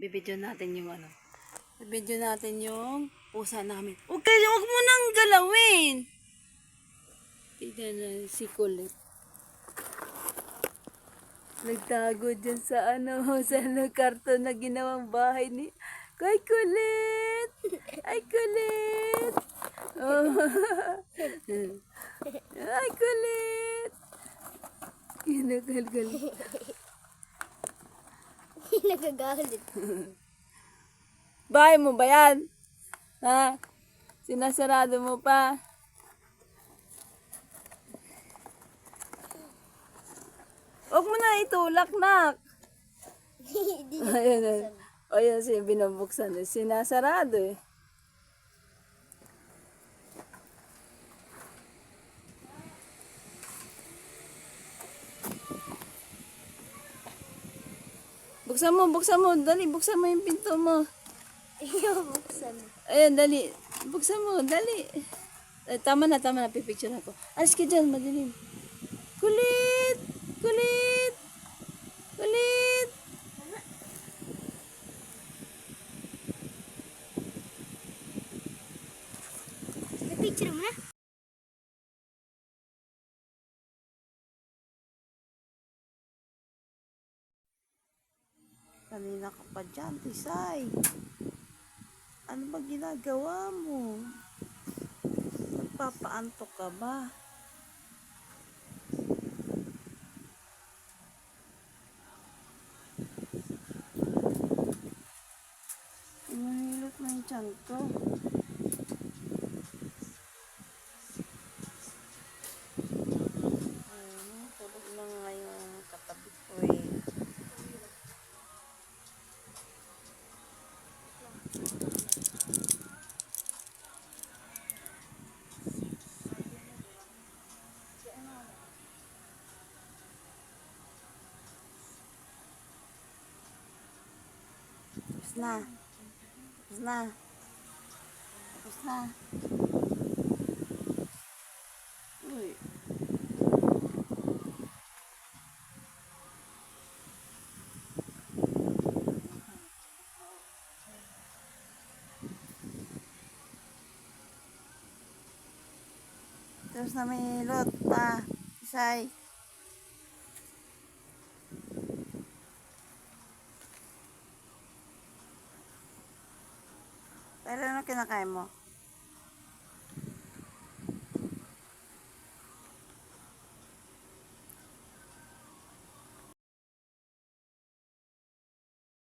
Bibidyo natin yung ano. Bibidyo natin yung pusa namin. Huwag mo nang galawin. Tignan na si Kulit. Nagtago dyan sa ano, sa karton na ginawang bahay ni... Ay, Kulit! Ay, Kulit! Oh. Ay, Kulit! Ginagalit. Nagagalit. Bahay mo ba yan? Ha? Sinasarado mo pa? Huwag mo na itulak, nak. Ayan, ayan siya binubuksan. Sinasarado eh. Buksan mo. Dali, buksan mo yung pinto mo. Ayaw buksan. Ayan, dali. Buksan mo, dali. Ay, tama na. Pipicture ako. Alis ka dyan, madilim. Kulit! Kulit! Kulit! Picture mo na. Kanina ka pa dyan, Tisay. Ano ba ginagawa mo? Nagpapaantok ka ba? Mahilot na yung tiyan ko. Tulog na nga yung katabi ko eh. Tapos na. Uy. Tapos na may lot pa. Isay. Pero ano kinakain mo?